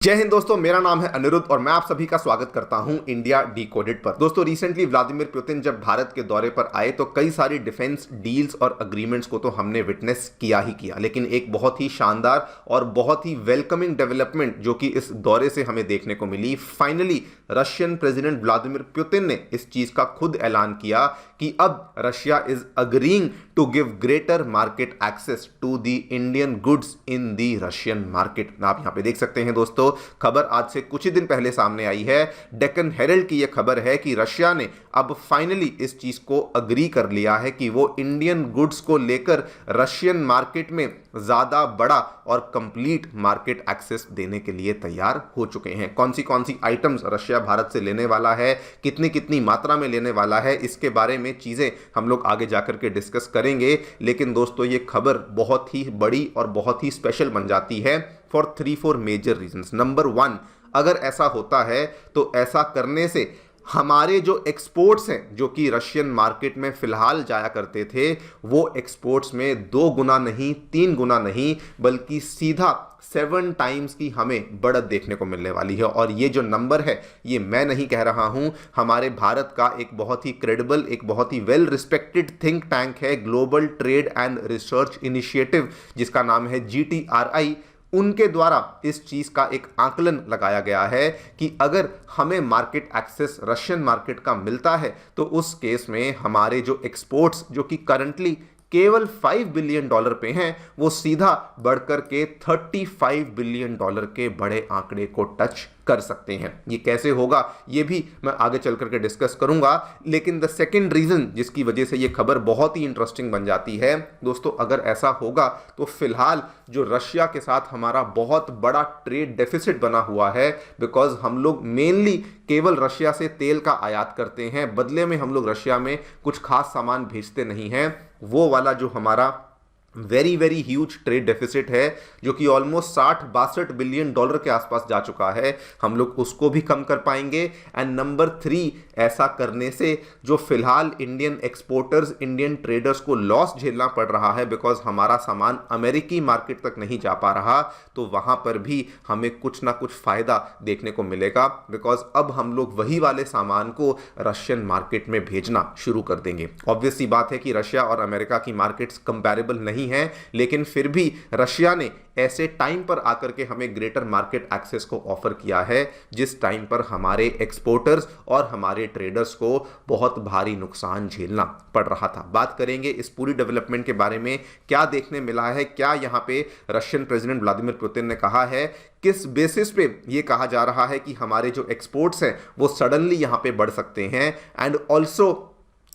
जय हिंद दोस्तों, मेरा नाम है अनिरुद्ध और मैं आप सभी का स्वागत करता हूं इंडिया डिकोडेड पर। दोस्तों, रिसेंटली व्लादिमीर पुतिन जब भारत के दौरे पर आए तो कई सारी डिफेंस डील्स और अग्रीमेंट्स को तो हमने विटनेस किया ही किया, लेकिन एक बहुत ही शानदार और बहुत ही वेलकमिंग डेवलपमेंट जो कि इस दौरे से हमें देखने को मिली। Finally Russian president Vladimir Putin ने इस चीज का खुद ऐलान किया कि अब Russia is agreeing to give greater market access to the Indian goods in the Russian market. आप यहां पे देख सकते हैं दोस्तों, खबर आज से कुछ ही दिन पहले सामने आई है। डेक्कन हेरल्ड की यह खबर है कि रशिया ने अब फाइनली इस चीज को अग्री कर लिया है कि वो इंडियन गुड्स को लेकर रशियन मार्केट में ज्यादा बड़ा और कंप्लीट मार्केट एक्सेस देने के लिए तैयार हो चुके हैं। कौन सी आइटम्स रशिया भारत से लेने वाला है, कितनी कितनी मात्रा में लेने वाला है, इसके बारे में चीजें हम लोग आगे जाकर के डिस्कस करेंगे। लेकिन दोस्तों, ये खबर बहुत ही बड़ी और बहुत ही स्पेशल बन जाती है फॉर 3-4 मेजर रीजंस। नंबर 1, अगर ऐसा होता है तो ऐसा करने से हमारे जो एक्सपोर्ट्स हैं, जो कि रशियन मार्केट में फिलहाल जाया करते थे, वो एक्सपोर्ट्स में 2 गुना नहीं, 3 गुना नहीं, बल्कि सीधा 7 टाइम्स की हमें बढ़त देखने को मिलने वाली है। और ये जो नंबर है, ये मैं नहीं कह रहा हूं, हमारे भारत का एक बहुत ही क्रेडिबल, एक बहुत ही वेल रिस्पेक्टेड थिंक टैंक है, global trade and research initiative, जिसका नाम है GTRI। उनके द्वारा इस चीज का एक आकलन लगाया गया है कि अगर हमें मार्केट एक्सेस रशियन मार्केट का मिलता है तो उस केस में हमारे जो एक्सपोर्ट्स, जो कि करंटली केवल $5 बिलियन पे हैं, वो सीधा बढ़कर के $35 बिलियन के बड़े आंकड़े को टच कर सकते हैं। ये कैसे होगा, ये भी मैं आगे चल करके डिस्कस करूंगा। लेकिन द सेकंड रीजन जिसकी वजह से ये खबर बहुत ही इंटरेस्टिंग बन जाती है दोस्तों, अगर ऐसा होगा तो फिलहाल जो रशिया के साथ हमारा बहुत बड़ा ट्रेड डेफिसिट बना हुआ है, बिकॉज हम लोग मेनली केवल रशिया से तेल का आयात करते हैं, बदले में हम लोग रशिया में कुछ खास सामान भेजते नहीं हैं, वो वाला जो हमारा very very huge trade deficit है, जो कि ऑलमोस्ट 60-62 बिलियन डॉलर के आसपास जा चुका है, हम लोग उसको भी कम कर पाएंगे। एंड नंबर 3, ऐसा करने से जो फिलहाल इंडियन एक्सपोर्टर्स, इंडियन ट्रेडर्स को लॉस झेलना पड़ रहा है, बिकॉज हमारा सामान अमेरिकी मार्केट तक नहीं जा पा रहा, तो वहां पर भी हमें कुछ ना कुछ फायदा देखने को मिलेगा, बिकॉज अब हम लोग वही वाले सामान को रशियन मार्केट में भेजना शुरू कर देंगे। ऑब्वियस सी बात है कि रशिया और अमेरिका की मार्केट्स कंपैरेबल नहीं है, लेकिन फिर भी रशिया ने ऐसे टाइम पर आकर के हमें ग्रेटर मार्केट एक्सेस को ऑफर किया है, जिस टाइम पर हमारे एक्सपोर्टर्स और हमारे ट्रेडर्स को बहुत भारी नुकसान झेलना पड़ रहा था। बात करेंगे इस पूरी डेवलपमेंट के बारे में, क्या देखने मिला है, क्या यहां पे रशियन प्रेसिडेंट व्लादिमीर पुतिन ने कहा है, किस बेसिस पे ये कहा जा रहा है कि हमारे जो एक्सपोर्ट्स हैं वो सडनली यहां पे बढ़ सकते हैं, एंड ऑल्सो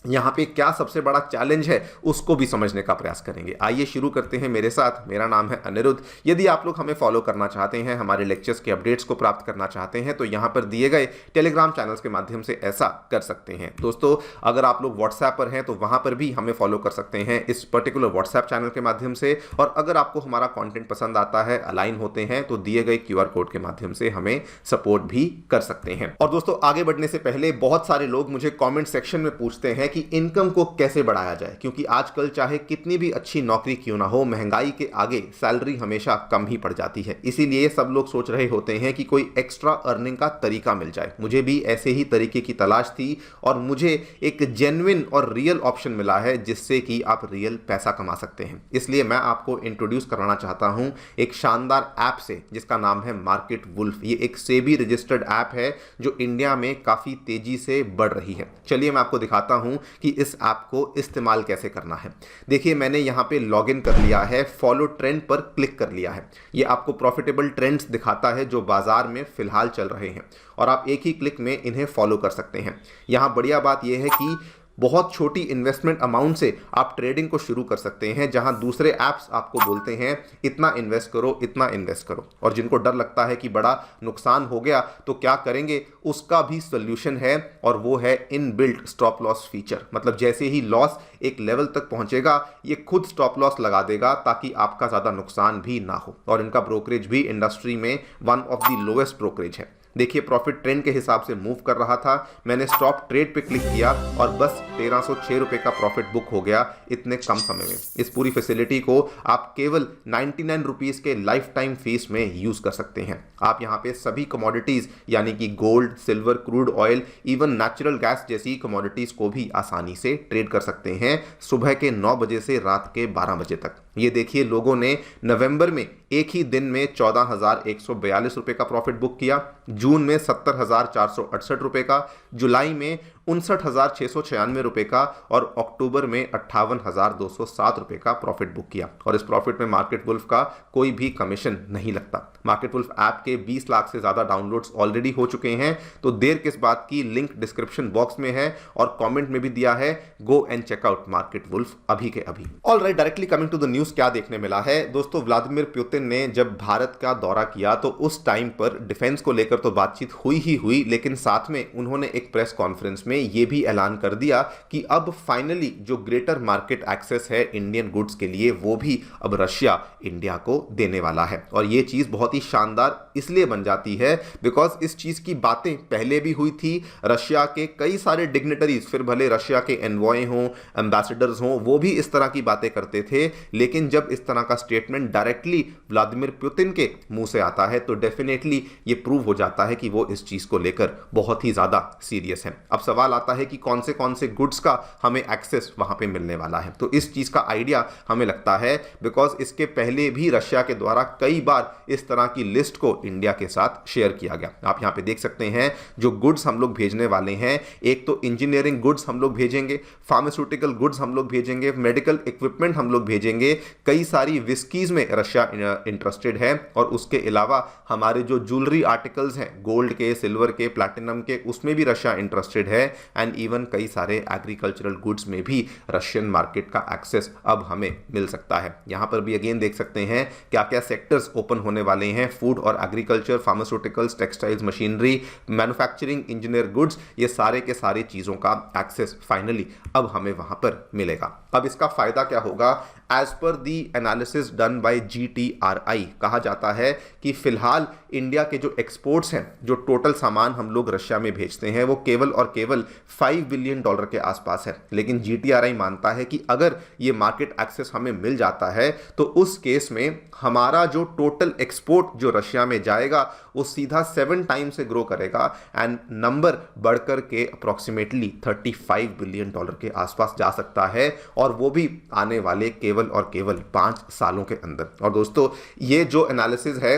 यहाँ पे क्या सबसे बड़ा चैलेंज है उसको भी समझने का प्रयास करेंगे। आइए शुरू करते हैं मेरे साथ। मेरा नाम है अनिरुद्ध। यदि आप लोग हमें फॉलो करना चाहते हैं, हमारे लेक्चर्स के अपडेट्स को प्राप्त करना चाहते हैं, तो यहाँ पर दिए गए टेलीग्राम चैनल्स के माध्यम से ऐसा कर सकते हैं। दोस्तों, अगर आप लोग व्हाट्सएप पर हैं तो वहाँ पर भी हमें फॉलो कर सकते हैं इस पर्टिकुलर व्हाट्सएप चैनल के माध्यम से, और अगर आपको हमारा कॉन्टेंट पसंद आता है, अलाइन होते हैं, तो दिए गए QR कोड के माध्यम से हमें सपोर्ट भी कर सकते हैं। और दोस्तों, आगे बढ़ने से पहले बहुत सारे लोग मुझे कॉमेंट सेक्शन में पूछते हैं कि इनकम को कैसे बढ़ाया जाए, क्योंकि आजकल चाहे कितनी भी अच्छी नौकरी क्यों ना हो, महंगाई के आगे सैलरी हमेशा कम ही पड़ जाती है। इसीलिए सब लोग सोच रहे होते हैं कि कोई एक्स्ट्रा अर्निंग का तरीका मिल जाए। मुझे भी ऐसे ही तरीके की तलाश थी और मुझे एक जेन्युइन और रियल ऑप्शन मिला है जिससे कि आप रियल पैसा कमा सकते हैं। इसलिए मैं आपको इंट्रोड्यूस कराना चाहता हूं एक शानदार ऐप से, जिसका नाम है मार्केट वुल्फ। ये एक सेबी रजिस्टर्ड ऐप है जो इंडिया में काफी तेजी से बढ़ रही है। चलिए मैं आपको दिखाता हूं कि इस ऐप को इस्तेमाल कैसे करना है। देखिए, मैंने यहां पे लॉगिन कर लिया है, फॉलो ट्रेंड पर क्लिक कर लिया है। ये आपको प्रॉफिटेबल ट्रेंड्स दिखाता है जो बाजार में फिलहाल चल रहे हैं, और आप एक ही क्लिक में इन्हें फॉलो कर सकते हैं। यहां बढ़िया बात यह है कि बहुत छोटी इन्वेस्टमेंट अमाउंट से आप ट्रेडिंग को शुरू कर सकते हैं, जहां दूसरे ऐप्स आपको बोलते हैं इतना इन्वेस्ट करो, इतना इन्वेस्ट करो। और जिनको डर लगता है कि बड़ा नुकसान हो गया तो क्या करेंगे, उसका भी सोल्यूशन है, और वो है इनबिल्ट स्टॉप लॉस फीचर। मतलब जैसे ही लॉस एक लेवल तक पहुंचेगा, ये खुद स्टॉप लॉस लगा देगा ताकि आपका ज़्यादा नुकसान भी ना हो। और इनका ब्रोकरेज भी इंडस्ट्री में one of the lowest brokerage है। देखिए प्रॉफिट ट्रेंड के हिसाब से मूव कर रहा था, मैंने स्टॉप ट्रेड पे क्लिक किया और बस 1306 रुपए का प्रॉफिट बुक हो गया इतने कम समय में। इस पूरी फैसिलिटी को आप केवल 99 रुपीस के लाइफ टाइम फीस में यूज कर सकते हैं। आप यहाँ पे सभी कमोडिटीज यानी कि gold, silver, crude oil, even natural gas जैसी कमोडिटीज को भी आसानी से ट्रेड कर सकते हैं सुबह के 9 बजे से रात के 12 बजे तक। ये देखिए लोगों ने नवंबर में एक ही दिन में 14,142 रुपए का प्रॉफिट बुक किया, जून में 70,468 रुपए का, जुलाई में 59,696 रुपए का और अक्टूबर में 58,207 रुपए का प्रॉफिट बुक किया। और इस प्रॉफिट में मार्केट वुल्फ का कोई भी कमीशन नहीं लगता। मार्केट वुल्फ ऐप के 20 लाख से ज्यादा डाउनलोड्स ऑलरेडी हो चुके हैं, तो देर किस बात की, लिंक डिस्क्रिप्शन बॉक्स में है और कमेंट में भी दिया है, go and check out Market Wolf अभी के अभी। Alright, directly coming to the news, क्या देखने मिला है दोस्तों। व्लादिमीर पुतिन ने जब भारत का दौरा किया तो उस टाइम पर डिफेंस को लेकर तो बातचीत हुई ही हुई, लेकिन साथ में उन्होंने एक प्रेस कॉन्फ्रेंस में यह भी ऐलान कर दिया कि अब फाइनली जो ग्रेटर मार्केट एक्सेस है इंडियन गुड्स के लिए वो भी अब रशिया इंडिया को देने वाला है। और ये चीज बहुत ही शानदार इसलिए बन जाती है बिकॉज इस चीज की बातें पहले भी हुई थी। रशिया के कई सारे डिग्नेटरीज, फिर भले रशिया के एनवॉय हों, एम्बेसडर्स हों, वो भी इस तरह की बातें करते थे, लेकिन जब इस तरह का स्टेटमेंट डायरेक्टली व्लादिमीर पुतिन के मुंह से आता है तो डेफिनेटली ये प्रूव हो जाता है कि वो इस चीज को लेकर बहुत ही ज्यादा सीरियस है। अब सवाल आता है कि कौन से गुड्स का हमें एक्सेस वहां पे मिलने वाला है। तो इस चीज का आइडिया हमें लगता है बिकॉज इसके पहले भी रशिया के द्वारा कई बार इस तरह की लिस्ट को इंडिया के साथ शेयर किया गया। आप यहां पे देख सकते हैं जो गुड्स हम लोग भेजने वाले हैं, एक तो इंजीनियरिंग गुड्स हम लोग भेजेंगे, फार्मास्यूटिकल गुड्स हम लोग भेजेंगे, मेडिकल इक्विपमेंट हम लोग भेजेंगे, कई सारी विस्कीज में रशिया इंटरेस्टेड है और उसके अलावा हमारे जो ज्वेलरी आर्टिकल्स हैं गोल्ड के, सिल्वर के, प्लैटिनम के, उसमें भी रशिया इंटरेस्टेड है एंड इवन कई सारे एग्रीकल्चरल गुड्स में भी रशियन मार्केट का एक्सेस अब हमें मिल सकता है। यहां पर भी अगेन देख सकते हैं क्या क्या सेक्टर्स ओपन होने वाले हैं, फूड और agriculture, pharmaceuticals, textiles, machinery, manufacturing, engineer goods, ये सारे के सारे चीजों का एक्सेस फाइनली अब हमें वहां पर मिलेगा। अब इसका फायदा क्या होगा? As per the analysis done by GTRI कहा जाता है कि फिलहाल इंडिया के जो एक्सपोर्ट्स हैं, जो टोटल सामान हम लोग रशिया में भेजते हैं, वो केवल और केवल $5 बिलियन के आसपास है। लेकिन GTRI मानता है कि अगर ये मार्केट एक्सेस हमें मिल जाता है तो उस केस में हमारा जो टोटल एक्सपोर्ट जो रशिया में जाएगा वो सीधा 7 टाइम्स से ग्रो करेगा एंड नंबर बढ़कर के अप्रॉक्सीमेटली $35 बिलियन के आसपास जा सकता है, और वो भी आने वाले केवल और केवल 5 सालों के अंदर। और दोस्तों ये जो एनालिसिस है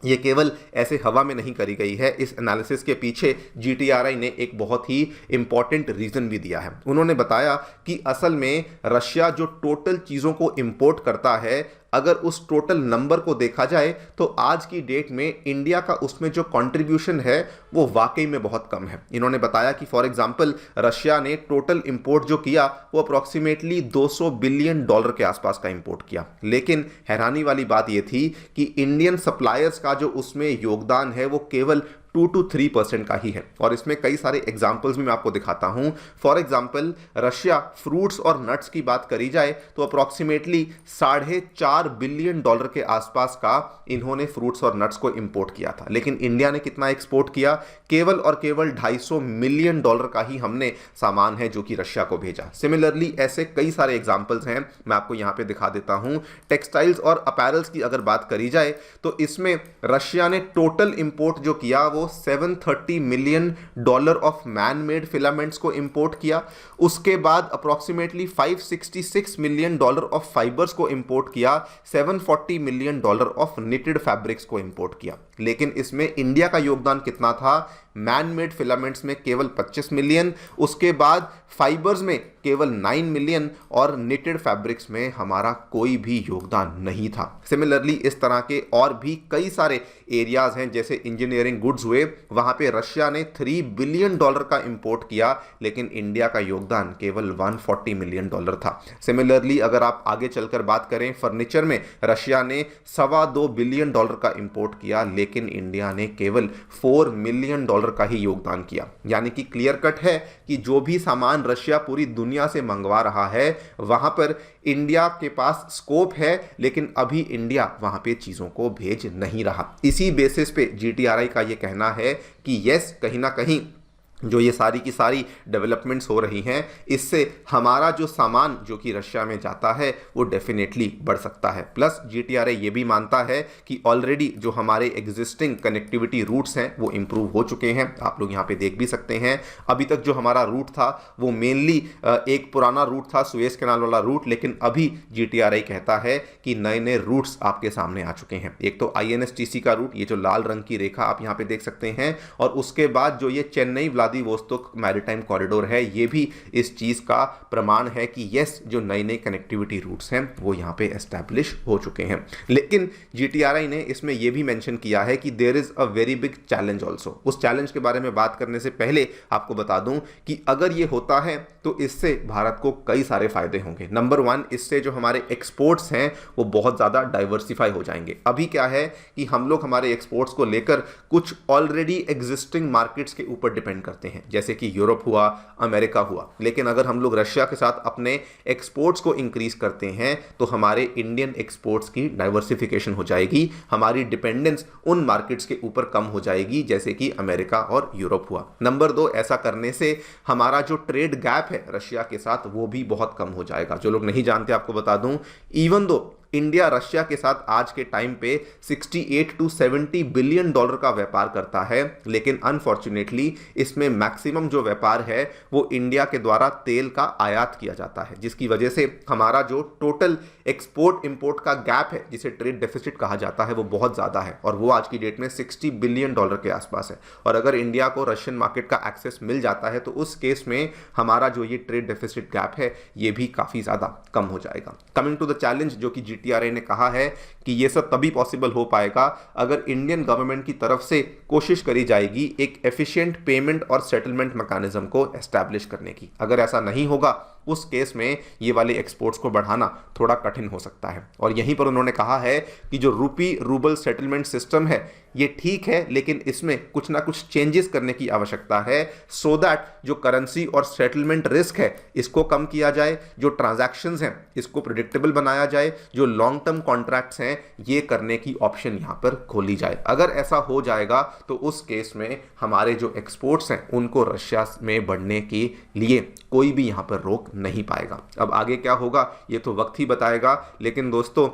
ये केवल ऐसे हवा में नहीं करी गई है, इस एनालिसिस के पीछे GTRI ने एक बहुत ही इंपॉर्टेंट रीजन भी दिया है। उन्होंने बताया कि असल में रशिया जो टोटल चीज़ों को इंपोर्ट करता है, अगर उस टोटल नंबर को देखा जाए तो आज की डेट में इंडिया का उसमें जो कंट्रीब्यूशन है वो वाकई में बहुत कम है। इन्होंने बताया कि फॉर एग्जांपल रशिया ने टोटल इंपोर्ट जो किया वो अप्रॉक्सीमेटली $200 बिलियन के आसपास का इंपोर्ट किया, लेकिन हैरानी वाली बात ये थी कि इंडियन सप्लायर्स का जो उसमें योगदान है वो केवल 2 to 3% का ही है। और इसमें कई सारे एग्जाम्पल्स भी मैं आपको दिखाता हूं। फॉर एग्जाम्पल रशिया फ्रूट्स और नट्स की बात करी जाए तो अप्रॉक्सीमेटली $4.5 बिलियन के आसपास का इन्होंने फ्रूट्स और नट्स को इंपोर्ट किया था, लेकिन इंडिया ने कितना एक्सपोर्ट किया? केवल और केवल $250 मिलियन का ही हमने सामान है जो कि रशिया को भेजा। सिमिलरली ऐसे कई सारे एग्जाम्पल्स हैं, मैं आपको यहां पे दिखा देता हूं। टेक्सटाइल्स और अपैरल्स की अगर बात करी जाए तो इसमें रशिया ने टोटल इंपोर्ट जो किया वो $730 million of man made filaments को इंपोर्ट किया। उसके बाद अप्रॉक्सीमेटली $566 मिलियन ऑफ फाइबर्स को इंपोर्ट किया, $740 मिलियन ऑफ निटेड फैब्रिक्स को इंपोर्ट किया। लेकिन इसमें इंडिया का योगदान कितना था? मैन मेड फिलामेंट्स में केवल 25 मिलियन, उसके बाद फाइबर्स में केवल 9 मिलियन और निटेड फैब्रिक्स में हमारा कोई भी योगदान नहीं था। सिमिलरली इस तरह के और भी कई सारे एरियाज हैं, जैसे इंजीनियरिंग गुड्स हुए, वहां पे रशिया ने $3 बिलियन का इंपोर्ट किया, लेकिन इंडिया का योगदान केवल $140 मिलियन था। सिमिलरली अगर आप आगे चलकर बात करें फर्नीचर में, रशिया ने $2.25 बिलियन का इंपोर्ट किया, लेकिन इंडिया ने केवल $4 मिलियन डॉलर का ही योगदान किया। यानी कि क्लियर कट है कि जो भी सामान रशिया पूरी दुनिया से मंगवा रहा है वहां पर इंडिया के पास स्कोप है, लेकिन अभी इंडिया वहां पे चीजों को भेज नहीं रहा। इसी बेसिस पे जीटीआरआई का ये कहना है कि यस, कहीं ना कहीं जो ये सारी की सारी डेवलपमेंट्स हो रही हैं, इससे हमारा जो सामान जो कि रशिया में जाता है वो डेफिनेटली बढ़ सकता है। प्लस जीटीआरआई ये भी मानता है कि ऑलरेडी जो हमारे एग्जिस्टिंग कनेक्टिविटी रूट्स हैं वो इंप्रूव हो चुके हैं। आप लोग यहाँ पे देख भी सकते हैं, अभी तक जो हमारा रूट था वो मेनली एक पुराना रूट था, सुएज कैनाल वाला रूट, लेकिन अभी जीटीआरआई कहता है कि नए नए रूट्स आपके सामने आ चुके हैं। एक तो आईएनएसटीसी का रूट, ये जो लाल रंग की रेखा आप यहाँ पे देख सकते हैं, और उसके बाद जो ये चेन्नई व्लादिवोस्तोक मैरीटाइम कॉरिडोर है, ये भी इस चीज का प्रमाण है कि यस, जो नई नई कनेक्टिविटी रूट्स हैं वो यहां पे एस्टैब्लिश हो चुके हैं। लेकिन जीटीआरआई ने इसमें यह भी मेंशन किया है कि there is a very big challenge also. उस चैलेंज के बारे में बात करने से पहले आपको बता दूं कि अगर ये होता है तो इससे भारत को कई सारे फायदे होंगे। नंबर 1, इससे जो हमारे एक्सपोर्ट्स हैं वो बहुत ज्यादा डाइवर्सिफाई हो जाएंगे। अभी क्या है कि हम लोग हमारे एक्सपोर्ट्स को लेकर कुछ ऑलरेडी एग्जिस्टिंग मार्केट्स के ऊपर डिपेंड करते हैं, जैसे कि यूरोप हुआ, अमेरिका हुआ। लेकिन अगर हम लोग रशिया के साथ अपने एक्सपोर्ट्स को इंक्रीज करते हैं तो हमारे इंडियन एक्सपोर्ट्स की डाइवर्सिफिकेशन हो जाएगी, हमारी डिपेंडेंस उन मार्केट्स के ऊपर कम हो जाएगी जैसे कि अमेरिका और यूरोप हुआ। नंबर 2, ऐसा करने से हमारा जो ट्रेड गैप है रशिया के साथ वो भी बहुत कम हो जाएगा। जो लोग नहीं जानते आपको बता दूं, इवन दो इंडिया रशिया के साथ आज के टाइम पे 68 to 70 बिलियन डॉलर का व्यापार करता है, लेकिन अनफॉर्चुनेटली इसमें मैक्सिमम जो व्यापार है वो इंडिया के द्वारा तेल का आयात किया जाता है, जिसकी वजह से हमारा जो टोटल एक्सपोर्ट इंपोर्ट का गैप है, जिसे ट्रेड डेफिसिट कहा जाता है, वो बहुत ज़्यादा है और वो आज की डेट में 60 बिलियन डॉलर के आसपास है। और अगर इंडिया को रशियन मार्केट का एक्सेस मिल जाता है तो उस केस में हमारा जो ये ट्रेड डेफिसिट गैप है ये भी काफ़ी ज़्यादा कम हो जाएगा। कमिंग टू द चैलेंज, जो कि जीटीआरआई ने कहा है कि ये सब तभी पॉसिबल हो पाएगा अगर इंडियन गवर्नमेंट की तरफ से कोशिश करी जाएगी एक एफिशिएंट पेमेंट और सेटलमेंट मैकेनिज्म को एस्टैब्लिश करने की। अगर ऐसा नहीं होगा उस केस में ये वाले एक्सपोर्ट्स को बढ़ाना थोड़ा कठिन हो सकता है। और यहीं पर उन्होंने कहा है कि जो रूपी रूबल सेटलमेंट सिस्टम है ये ठीक है, लेकिन इसमें कुछ ना कुछ चेंजेस करने की आवश्यकता है सो दैट जो करेंसी और सेटलमेंट रिस्क है इसको कम किया जाए, जो ट्रांजैक्शंस हैं इसको प्रिडिक्टेबल बनाया जाए, जो लॉन्ग टर्म कॉन्ट्रैक्ट्स हैं ये करने की ऑप्शन यहां पर खोली जाए। अगर ऐसा हो जाएगा तो उस केस में हमारे जो एक्सपोर्ट्स हैं उनको रशिया में बढ़ने के लिए कोई भी यहां पर रोक नहीं पाएगा। अब आगे क्या होगा ये तो वक्त ही बताएगा, लेकिन दोस्तों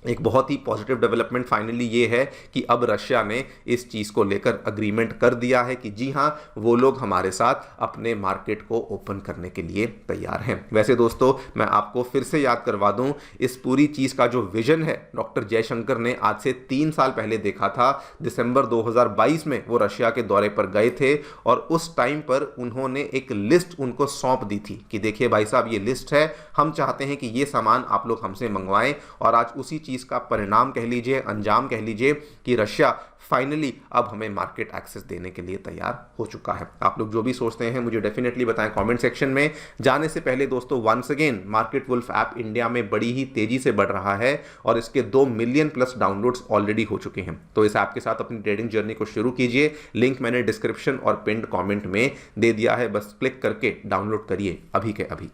एक बहुत ही पॉजिटिव डेवलपमेंट फाइनली ये है कि अब रशिया ने इस चीज़ को लेकर अग्रीमेंट कर दिया है कि जी हाँ, वो लोग हमारे साथ अपने मार्केट को ओपन करने के लिए तैयार हैं। वैसे दोस्तों मैं आपको फिर से याद करवा दूं, इस पूरी चीज़ का जो विजन है डॉक्टर जयशंकर ने आज से 3 साल पहले देखा था। दिसंबर 2022 में वो रशिया के दौरे पर गए थे और उस टाइम पर उन्होंने एक लिस्ट उनको सौंप दी थी कि देखिए भाई साहब ये लिस्ट है, हम चाहते हैं कि ये सामान आप लोग हमसे मंगवाएं। और आज उसी चीज़ का परिणाम कह लीजिए, अंजाम कह लीजिए कि रशिया फाइनली अब हमें मार्केट एक्सेस देने के लिए तैयार हो चुका है। आप लोग जो भी सोचते हैं मुझे डेफिनेटली बताएं कमेंट सेक्शन में। जाने से पहले दोस्तों once again Market Wolf app India में बड़ी ही तेजी से बढ़ रहा है और इसके 2 मिलियन प्लस डाउनलोड्स ऑलरेडी हो चुके हैं। तो इस ऐप के साथ अपनी ट्रेडिंग जर्नी को शुरू कीजिए। लिंक मैंने डिस्क्रिप्शन और पिन्ड कॉमेंट में दे दिया है, बस क्लिक करके डाउनलोड करिए अभी के अभी।